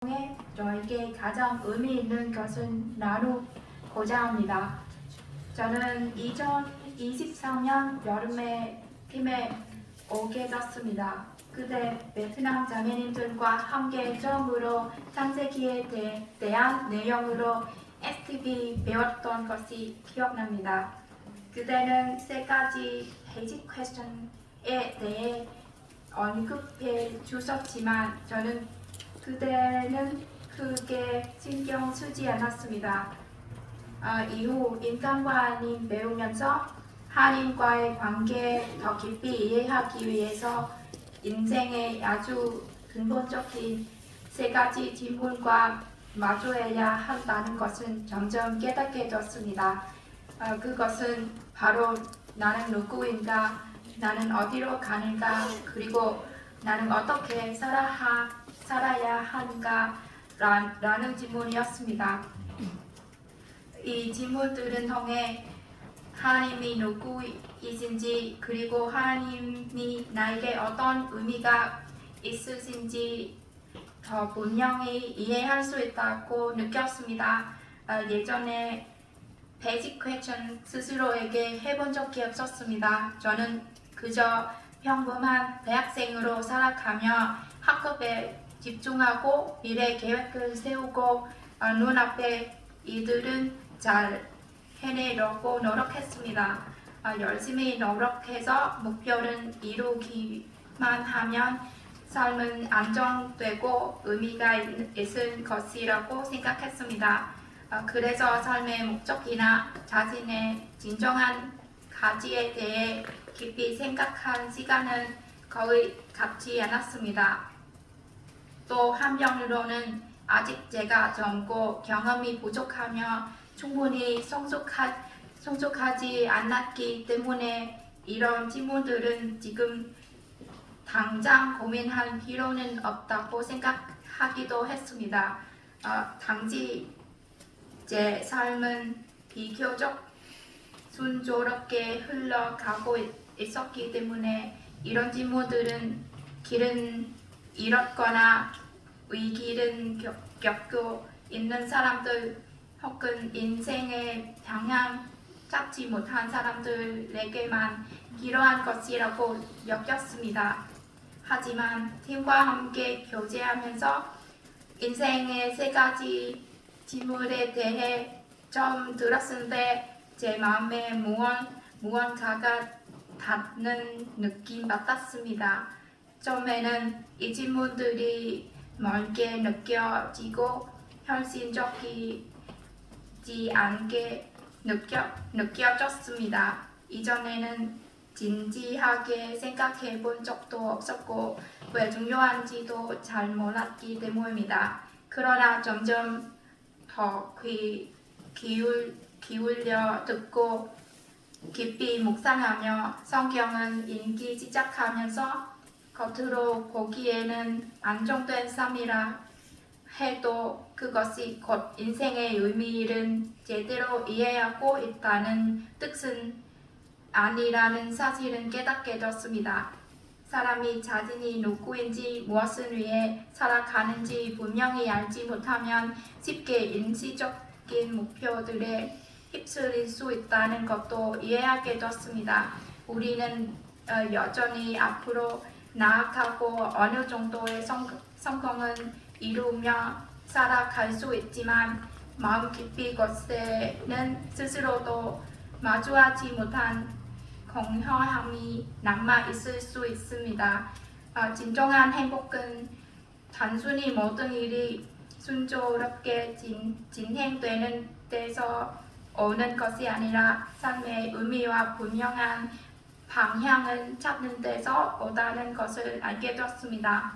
통해 저에게 가장 의미 있는 것은 나누고자 합니다. 저는 2023년 여름에 팀에 오게 됐습니다. 그때 베트남 자매님들과 함께 처음으로 창세기에 대한 내용으로 STB 배웠던 것이 기억납니다. 그때는 세 가지 베이직 퀘스천에 대해 언급해 주셨지만 저는 그때는 크게 신경 쓰지 않았습니다. 이후 인간과 하나님 배우면서 하나님과의 관계 더 깊이 이해하기 위해서 인생의 아주 근본적인 세 가지 질문과 마주해야 한다는 것은 점점 깨닫게 되었습니다. 그것은 바로 나는 누구인가, 나는 어디로 가는가, 그리고 나는 어떻게 살아야 하는가 라는 질문이었습니다. 이 질문들은 통해 하나님이 누구이신지 그리고 하나님이 나에게 어떤 의미가 있으신지 더 분명히 이해할 수 있다고 느꼈습니다. 예전에 베이직 퀘스천 스스로에게 해본 적이 없었습니다. 저는 그저 평범한 대학생으로 살아가며 학업에 집중하고 미래 계획을 세우고 눈앞에 이들은 잘 해내려고 노력했습니다. 열심히 노력해서 목표를 이루기만 하면 삶은 안정되고 의미가 있을 것이라고 생각했습니다. 그래서 삶의 목적이나 자신의 진정한 가치에 대해 깊이 생각한 시간은 거의 갖지 않았습니다. 또 한편으로는 아직 제가 젊고 경험이 부족하며 충분히 성숙하지 않았기 때문에 이런 질문들은 지금 당장 고민할 필요는 없다고 생각하기도 했습니다. 당시 제 삶은 비교적 순조롭게 흘러가고 있었기 때문에 이런 질문들은 길은 잃었거나 위기를 겪고 있는 사람들 혹은 인생의 방향 잡지 못한 사람들에게만 필요한 것이라고 여겼습니다. 하지만 팀과 함께 교제하면서 인생의 세 가지 질문에 대해 처음 들었을 때 제 마음에 무언가가 닿는 느낌 받았습니다. 처음에는 이 질문들이 멀게 느껴지고 현실적이지 않게 느껴졌습니다. 이전에는 진지하게 생각해 본 적도 없었고 왜 중요한지도 잘 몰랐기 때문입니다. 그러나 점점 더 기울여 듣고 깊이 묵상하며 성경을 읽기 시작하면서 겉으로 보기에는 안정된 삶이라 해도 그것이 곧 인생의 의미를 제대로 이해하고 있다는 뜻은 아니라는 사실은 깨닫게 되었습니다. 사람이 자신이 누구인지 무엇을 위해 살아가는지 분명히 알지 못하면 쉽게 일시적인 목표들에 휩쓸릴 수 있다는 것도 이해하게 되었습니다. 우리는 여전히 앞으로 나아가고 어느 정도의 성공은 이루며 살아갈 수 있지만 마음 깊이 곳에는 스스로도 마주하지 못한 공허함이 남아 있을 수 있습니다. 진정한 행복은 단순히 모든 일이 순조롭게 진행되는 데서 오는 것이 아니라 삶의 의미와 분명한 방향을 찾는 데서 오다는 것을 알게 되었습니다.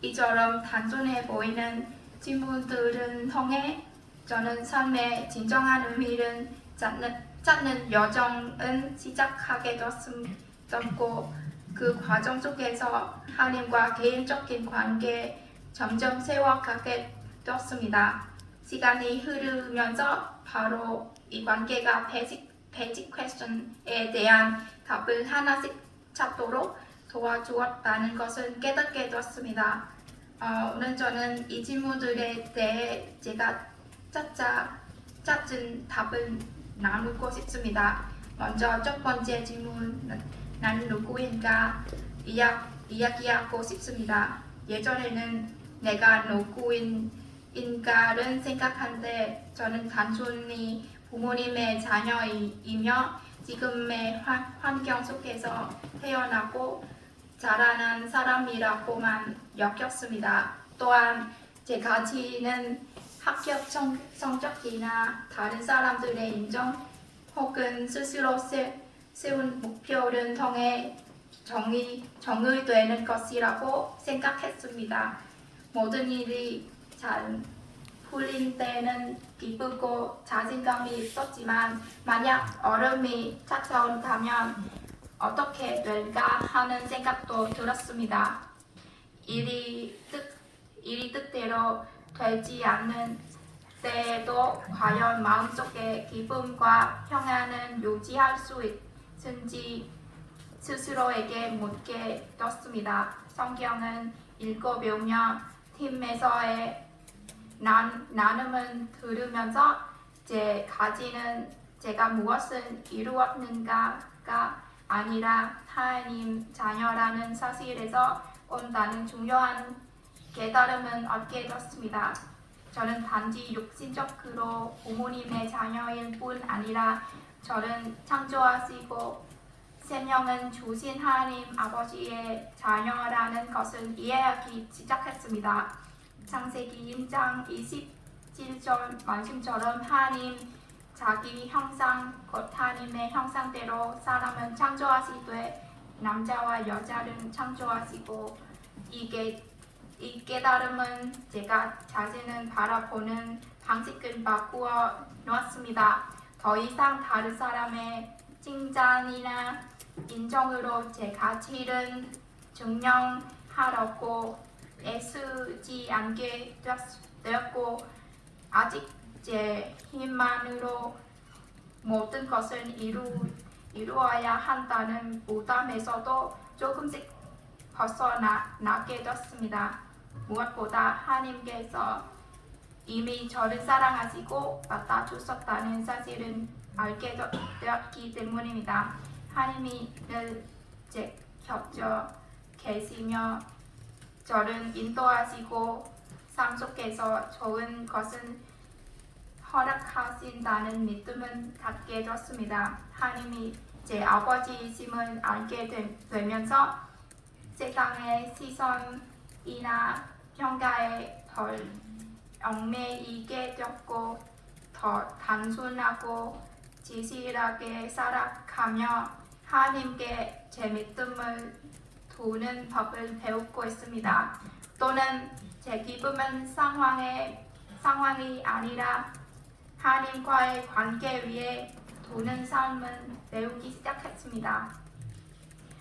이처럼 단순해 보이는 질문들을 통해 저는 삶의 진정한 의미를 찾는 여정은 시작하게 되었고 그 과정 속에서 하나님과 개인적인 관계 점점 세워가게 되었습니다. 시간이 흐르면서 바로 이 관계가 베이직 퀘스천에 대한 답을 하나씩 찾도록 도와주었다는 것을 깨닫게 되었습니다. 오늘 저는 이 질문들에 대해 제가 짜증 답을 나누고 싶습니다. 먼저 첫 번째 질문, 나는 누구인가 이야기하고 싶습니다. 예전에는 내가 누구인가를 생각하는데 저는 단순히 부모님의 자녀이며 지금의 환경 속에서 태어나고 자라난 사람이라고만 여겼습니다. 또한 제 가치는 학업 성적이나 다른 사람들의 인정 혹은 스스로 세운 목표를 통해 정의되는 것이라고 생각했습니다. 모든 일이 잘 풀린 때는 기쁘고 자신감이 있었지만 만약 어려움이 찾아온다면 어떻게 될까 하는 생각도 들었습니다. 일이 뜻대로 되지 않는 때에도 과연 마음속의 기쁨과 평안을 유지할 수 있는지 스스로에게 묻게 됐습니다. 성경은 읽어보며 팀에서의 나눔을 들으면서 제 가지는 제가 무엇을 이루었는가가 아니라 하나님 자녀라는 사실에서 온다는 중요한 깨달음을 얻게 됐습니다. 저는 단지 육신적으로 부모님의 자녀일 뿐 아니라 저를 창조하시고 생명은 주신 하나님 아버지의 자녀라는 것을 이해하기 시작했습니다. 창세기 1장 27절 말씀처럼 하나님 자기 형상 곧 하나님의 형상대로 사람은 창조하시되 남자와 여자를 창조하시고 이 깨달음은 제가 자신을 바라보는 방식을 바꾸어 놓았습니다. 더 이상 다른 사람의 칭찬이나 인정으로 제 가치를 증명하려고 애쓰지 않게 되었고 아직 제 힘만으로 모든 것을 이루어야 한다는 부담에서도 조금씩 벗어나게 됐습니다. 무엇보다 하나님께서 이미 저를 사랑하시고 맡아주셨다는 사실은 알게 되었기 때문입니다. 하나님이 늘 제 곁에 계시며 저를 인도하시고 삶 속에서 좋은 것은 허락하신다는 믿음을 갖게 되었습니다. 하나님이 제 아버지이심을 알게 되면서 세상의 시선이나 평가에 덜 얽매이게 되었고 더 단순하고 진실하게 살아가며 하나님께 제 믿음을 두는 법을 배우고 있습니다. 또는 제 기쁨은 상황이 아니라 하나님과의 관계 위에 두는 삶을 배우기 시작했습니다.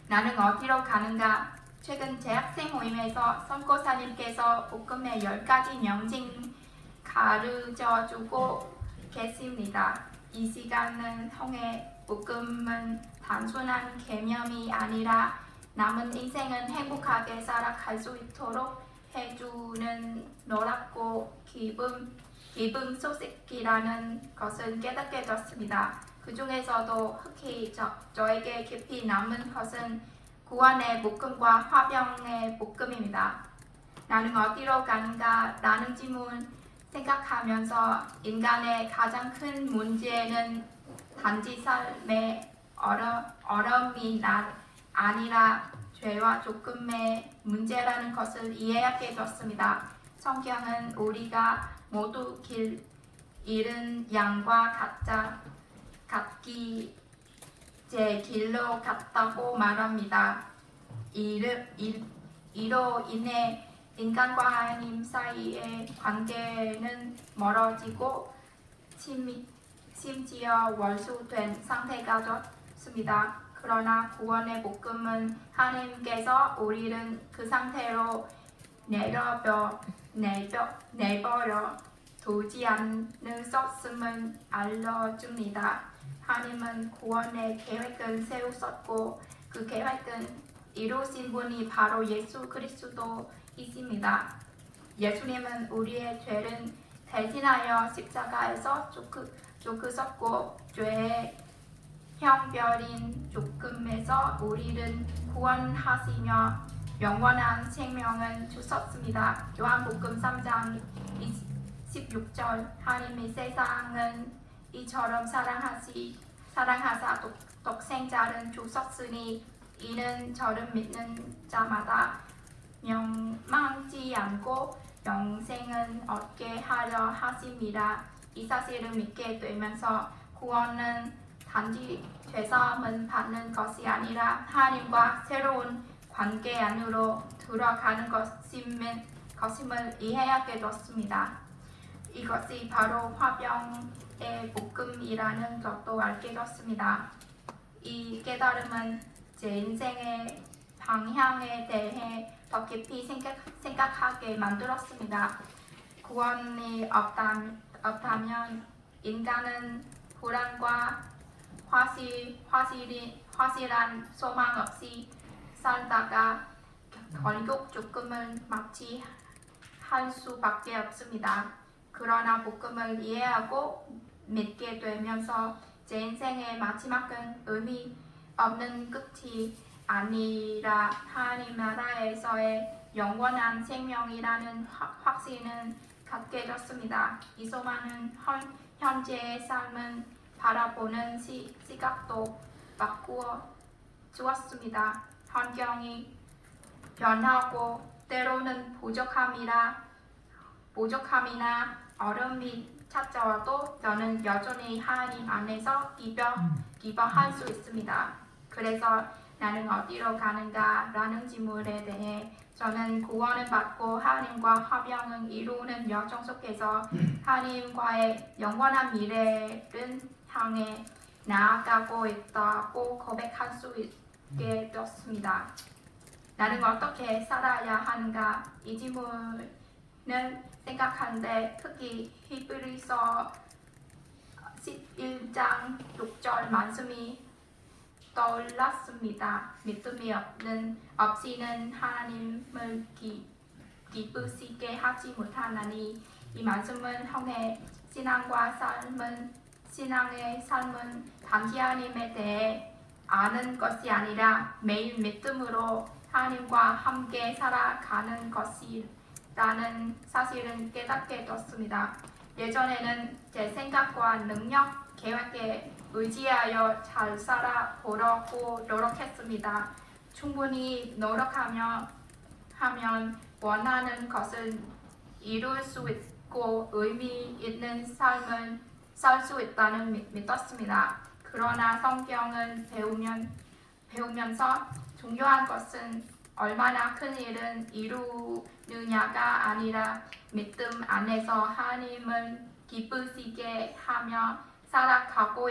나는 어디로 가는가? 최근 재학생 모임에서 선교사님께서 복음의 10가지 명칭 가르쳐주고 계십니다. 이 시간을 통해 복음은 단순한 개념이 아니라 남은 인생은 행복하게 살아갈 수 있도록 해주는 놀랍고 기쁨 소식이라는 것을 깨닫게 되었습니다. 그 중에서도 특히 저에게 깊이 남은 것은 구원의 복음과 화평의 복음입니다. 나는 어디로 가는가? 라는 질문 생각하면서 인간의 가장 큰 문제는 단지 삶의 어려움이 아니라 죄와 죽음의 문제라는 것을 이해하게 되었습니다. 성경은 우리가 모두 길 잃은 양과 같기 제 길로 갔다고 말합니다. 이로 인해 인간과 하나님 사이의 관계는 멀어지고 심지어 월수된 상태가 됐습니다. 그러나 구원의 복음은 하나님께서 우리를 그 상태로 내버려 두지 않으셨음을 알려줍니다. 하나님은 구원의 계획을 세우셨고 그 계획은 이루신 분이 바로 예수 그리스도이십니다. 예수님은 우리의 죄를 대신하여 십자가에서 죽으셨고 죄의 형벌인 죽음에서 우리를 구원하시며 영원한 생명을 주셨습니다. 요한복음 3장 16절 하나님이 세상은 이처럼 사랑하사 독생자를 주셨으니 이는 저를 믿는 자마다 멸망치 않고 영생을 얻게 하려 하심이라. 이 사실을 믿게 되면서 구원은 단지 죄사함을 받는 것이 아니라 하나님과 새로운 관계 안으로 들어가는 것임을 이해하게 됐습니다. 이것이 바로 화평의 복음이라는 것도 알게 됐습니다. 이 깨달음은 제 인생의 방향에 대해 더 깊이 생각하게 만들었습니다. 구원이 없다면 인간은 불안과 확실한 소망 없이 살다가 결국 죽음을 맞이할 수밖에 없습니다. 그러나 복음을 이해하고 믿게 되면서 제 인생의 마지막은 의미 없는 끝이 아니라 하나님 나라에서의 영원한 생명이라는 확신을 갖게 됐습니다. 이 소망은 현재의 삶을 바라보는 시각도 바꾸어 주었습니다. 환경이 변하고 때로는 부족함이나 어려움이 찾아와도 저는 여전히 하나님 안에서 기뻐할 수 있습니다. 그래서 나는 어디로 가는가? 라는 질문에 대해 저는 구원을 받고 하나님과 화평을 이루는 여정 속에서 하나님과의 영원한 미래를 향해 나아가고 있다고 고백할 수 있게 되었습니다. 나는 어떻게 살아야 하는가? 이 질문을 생각하는데 특히 히브리서 11장 6절 말씀이 떠올랐습니다. 믿음이 없이는 하나님을 기쁘시게 하지 못하나니. 이 말씀은 형의 신앙의 삶은 단지 하나님에 대해 아는 것이 아니라 매일 믿음으로 하나님과 함께 살아가는 것이라는 사실을 깨닫게 됐습니다. 예전에는 제 생각과 능력, 계획에 의지하여 잘 살아보려고 노력했습니다. 충분히 노력하면 원하는 것을 이룰 수 있고 의미 있는 삶을 살 수 있다는 믿었습니다. 그러나 성경을 배우면서 중요한 것은 얼마나 큰 일을 이루느냐가 아니라 믿음 안에서 하나님을 기쁘시게 하며 살아가고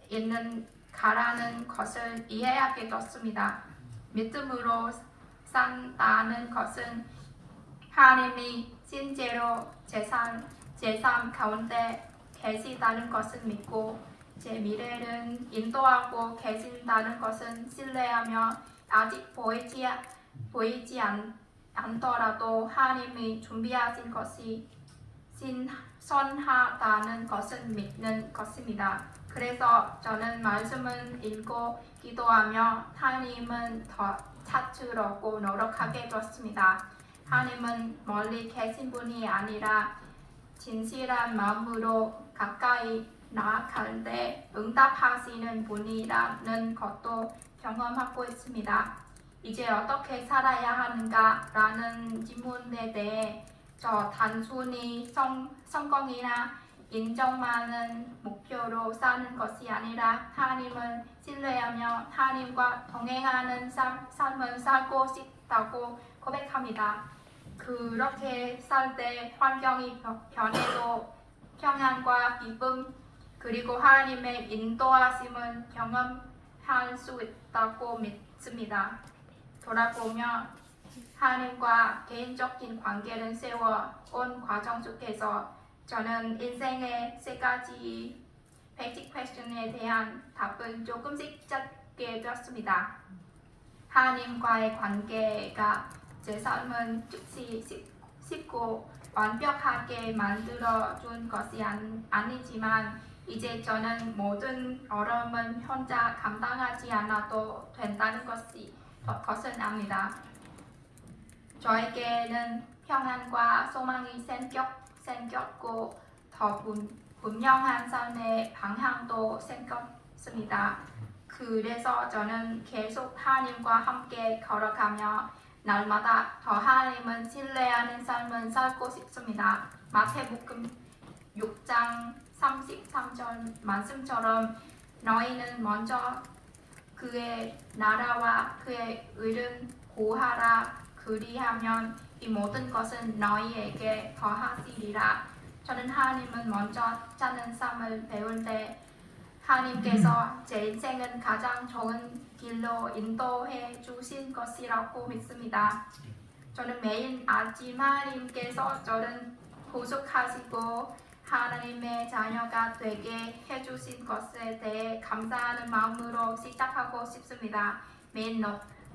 있는가라는 것을 이해하게 됐습니다. 믿음으로 산다는 것은 하나님이 실제로 제 삶 가운데 계시다는 것을 믿고 제 미래를 인도하고 계신다는 것은 신뢰하며 아직 보이지 않더라도 하나님이 준비하신 것이 선하다는 것을 믿는 것입니다. 그래서 저는 말씀을 읽고 기도하며 하나님은 더 찾으려고 노력하게 되었습니다. 하나님은 멀리 계신 분이 아니라 진실한 마음으로 가까이 나아갈 때 응답하시는 분이라는 것도 경험하고 있습니다. 이제 어떻게 살아야 하는가? 라는 질문에 대해 저 단순히 성공이나 인정만은 목표로 사는 것이 아니라 하나님을 신뢰하며 하나님과 동행하는 삶을 살고 싶다고 고백합니다. 그렇게 살 때 환경이 변해도 평안과 기쁨 그리고 하나님의 인도하심을 경험할 수 있다고 믿습니다. 돌아보며 하나님과 개인적인 관계를 세워온 과정 속에서 저는 인생의 세 가지 베이직 퀘스천에 대한 답을 조금씩 찾게 되었습니다. 하나님과의 관계가 제 삶을 즉시 쉽고 완벽하게 만들어준 것이 아니지만 이제 저는 모든 어려움은 혼자 감당하지 않아도 된다는 것을 압니다. 저에게는 평안과 소망이 생겼고 더 분명한 삶의 방향도 생겼습니다. 그래서 저는 계속 하나님과 함께 걸어가며 날마다 더 하나님을 신뢰하는 삶을 살고 싶습니다. 마태복음 6장 33절 말씀처럼 너희는 먼저 그의 나라와 그의 의를 구하라. 그리하면 이 모든 것은 너희에게 더하시리라. 저는 하나님을 먼저 찾는 삶을 배울 때 하나님께서 제 인생은 가장 좋은 길로 인도해 주신 것이라고 믿습니다. 저는 매일 아침 하나님께서 저를 구속하시고 하나님의 자녀가 되게 해주신 것에 대해 감사하는 마음으로 시작하고 싶습니다. 매일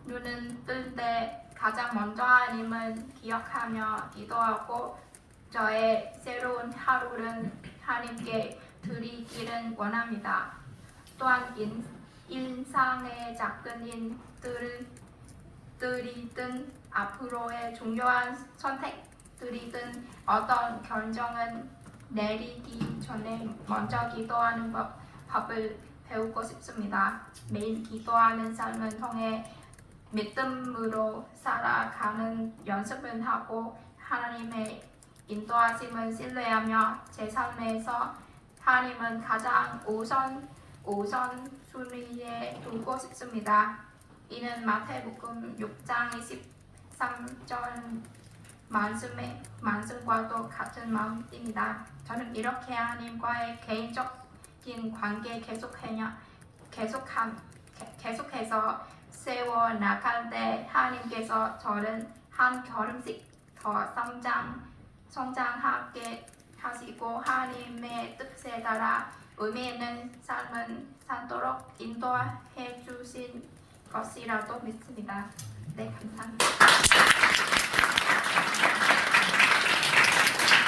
눈은 뜰 때 가장 먼저 하나님을 기억하며 기도하고 저의 새로운 하루를 하나님께 드리기를 원합니다. 또한 일상의 작은 일들이든 앞으로의 중요한 선택들이든 어떤 결정을 내리기 전에 먼저 기도하는 법을 배우고 싶습니다. 매일 기도하는 삶을 통해 믿음으로 살아가는 연습을 하고 하나님의 인도하심을 신뢰하며 제 삶에서 하나님은 가장 우선순위에 두고 싶습니다. 이는 마태복음 6장 23절 말씀과도 같은 마음입니다. 저는 이렇게 하나님과의 개인적인 관계 계속해서 세워 나갈 때 하나님께서 저를 한 걸음씩 더 성장하게 하시고 하나님의 뜻에 따라 의미 있는 삶을 살도록 인도해 주신 것이라도 믿습니다. 네, 감사합니다.